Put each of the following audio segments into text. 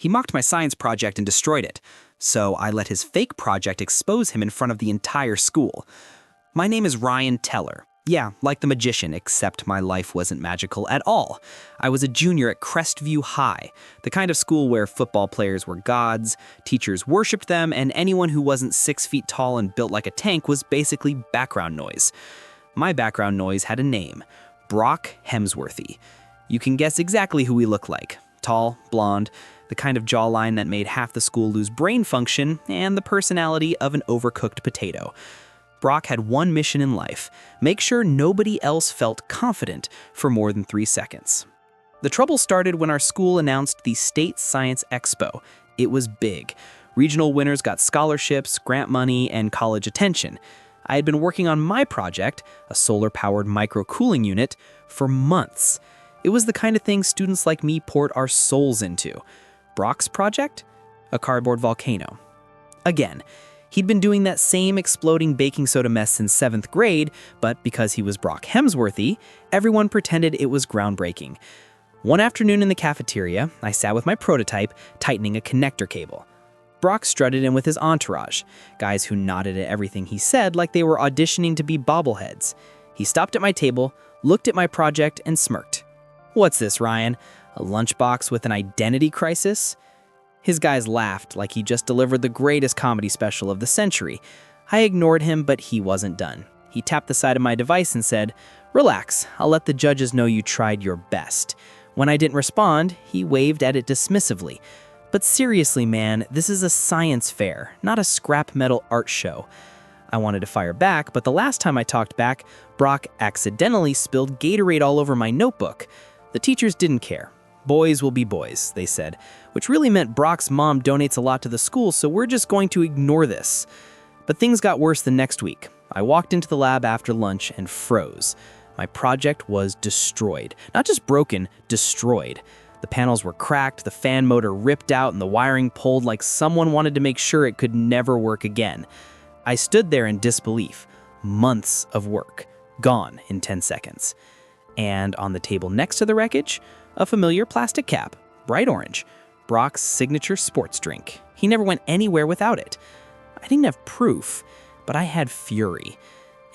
He mocked my science project and destroyed it, so I let his fake project expose him in front of the entire school. My name is Ryan Teller. Yeah, like the magician, except my life wasn't magical at all. I was a junior at Crestview High, the kind of school where football players were gods, teachers worshipped them, and anyone who wasn't 6 feet tall and built like a tank was basically background noise. My background noise had a name, Brock Hemsworthy. You can guess exactly who we look like. Tall, blonde, the kind of jawline that made half the school lose brain function, and the personality of an overcooked potato. Brock had one mission in life: make sure nobody else felt confident for more than 3 seconds. The trouble started when our school announced the State Science Expo. It was big. Regional winners got scholarships, grant money, and college attention. I had been working on my project, a solar-powered micro-cooling unit, for months. It was the kind of thing students like me poured our souls into. Brock's project? A cardboard volcano. Again, he'd been doing that same exploding baking soda mess since 7th grade, but because he was Brock Hemsworthy, everyone pretended it was groundbreaking. One afternoon in the cafeteria, I sat with my prototype, tightening a connector cable. Brock strutted in with his entourage, guys who nodded at everything he said like they were auditioning to be bobbleheads. He stopped at my table, looked at my project, and smirked. "What's this, Ryan? A lunchbox with an identity crisis?" His guys laughed like he just delivered the greatest comedy special of the century. I ignored him, but he wasn't done. He tapped the side of my device and said, "Relax, I'll let the judges know you tried your best." When I didn't respond, he waved at it dismissively. "But seriously, man, this is a science fair, not a scrap metal art show." I wanted to fire back, but the last time I talked back, Brock accidentally spilled Gatorade all over my notebook. The teachers didn't care. "Boys will be boys," they said, which really meant Brock's mom donates a lot to the school, so we're just going to ignore this. But things got worse the next week. I walked into the lab after lunch and froze. My project was destroyed. Not just broken, destroyed. The panels were cracked, the fan motor ripped out, and the wiring pulled like someone wanted to make sure it could never work again. I stood there in disbelief. Months of work, gone in 10 seconds. And on the table next to the wreckage, a familiar plastic cap, bright orange, Brock's signature sports drink. He never went anywhere without it. I didn't have proof, but I had fury.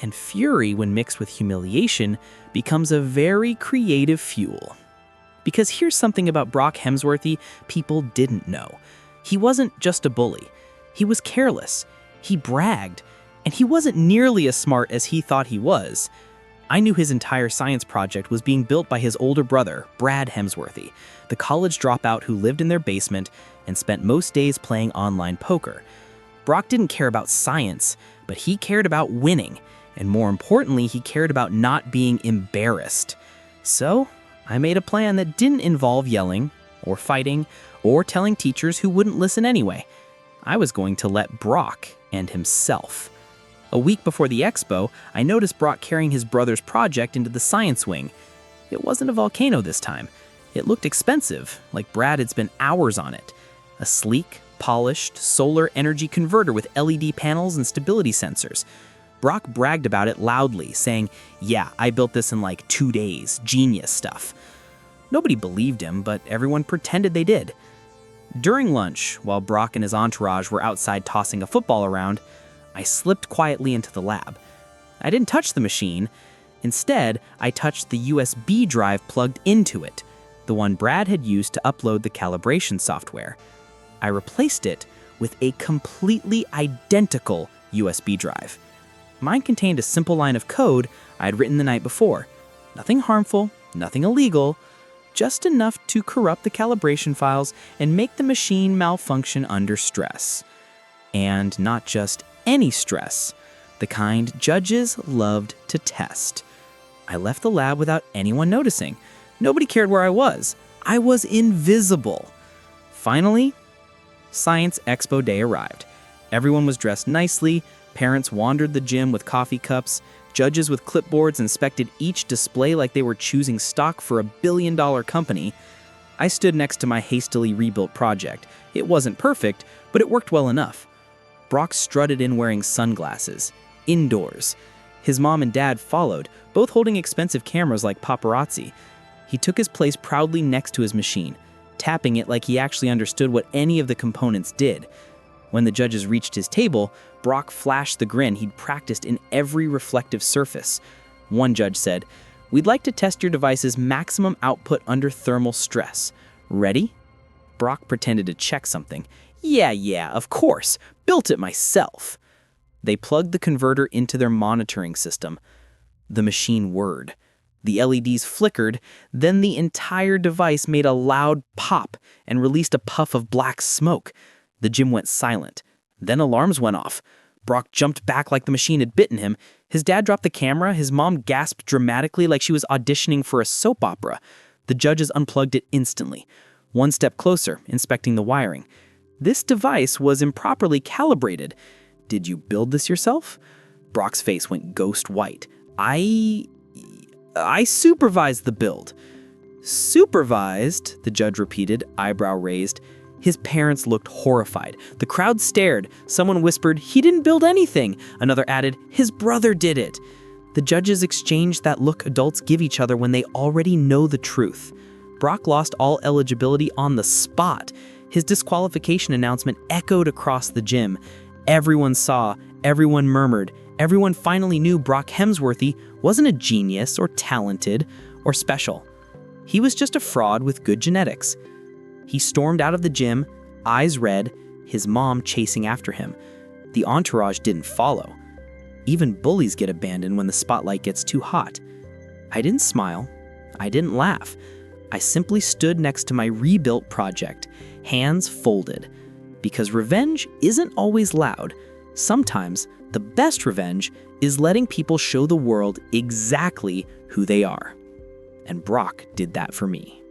And fury, when mixed with humiliation, becomes a very creative fuel. Because here's something about Brock Hemsworthy people didn't know. He wasn't just a bully. He was careless. He bragged. And he wasn't nearly as smart as he thought he was. I knew his entire science project was being built by his older brother, Brad Hemsworthy, the college dropout who lived in their basement and spent most days playing online poker. Brock didn't care about science, but he cared about winning, and more importantly, he cared about not being embarrassed. So, I made a plan that didn't involve yelling, or fighting, or telling teachers who wouldn't listen anyway. I was going to let Brock and himself. A week before the expo, I noticed Brock carrying his brother's project into the science wing. It wasn't a volcano this time. It looked expensive, like Brad had spent hours on it. A sleek, polished, solar energy converter with LED panels and stability sensors. Brock bragged about it loudly, saying, "Yeah, I built this in like 2 days, genius stuff." Nobody believed him, but everyone pretended they did. During lunch, while Brock and his entourage were outside tossing a football around, I slipped quietly into the lab. I didn't touch the machine. Instead, I touched the USB drive plugged into it, the one Brad had used to upload the calibration software. I replaced it with a completely identical USB drive. Mine contained a simple line of code I had written the night before. Nothing harmful, nothing illegal, just enough to corrupt the calibration files and make the machine malfunction under stress. And not just any stress, the kind judges loved to test. I left the lab without anyone noticing. Nobody cared where I was. I was invisible. Finally, Science Expo Day arrived. Everyone was dressed nicely, parents wandered the gym with coffee cups, judges with clipboards inspected each display like they were choosing stock for $1 billion company. I stood next to my hastily rebuilt project. It wasn't perfect, but it worked well enough. Brock strutted in wearing sunglasses, indoors. His mom and dad followed, both holding expensive cameras like paparazzi. He took his place proudly next to his machine. tapping it like he actually understood what any of the components did. When the judges reached his table, Brock flashed the grin he'd practiced in every reflective surface. One judge said, "We'd like to test your device's maximum output under thermal stress. Ready?" Brock pretended to check something. Yeah, of course. Built it myself." They plugged the converter into their monitoring system. The machine whirred. The LEDs flickered, then the entire device made a loud pop and released a puff of black smoke. The gym went silent. Then alarms went off. Brock jumped back like the machine had bitten him. His dad dropped the camera. His mom gasped dramatically like she was auditioning for a soap opera. The judges unplugged it instantly. One step closer, inspecting the wiring. This device was improperly calibrated. "Did you build this yourself?" Brock's face went ghost white. I supervised the build." "Supervised?" the judge repeated, eyebrow raised. His parents looked horrified. The crowd stared. Someone whispered, "He didn't build anything." Another added, "His brother did it." The judges exchanged that look adults give each other when they already know the truth. Brock lost all eligibility on the spot. His disqualification announcement echoed across the gym. Everyone saw, everyone murmured, everyone finally knew Brock Hemsworthy wasn't a genius or talented or special. He was just a fraud with good genetics. He stormed out of the gym, eyes red, his mom chasing after him. The entourage didn't follow. Even bullies get abandoned when the spotlight gets too hot. I didn't smile. I didn't laugh. I simply stood next to my rebuilt project, hands folded. Because revenge isn't always loud. Sometimes the best revenge is letting people show the world exactly who they are. And Brock did that for me.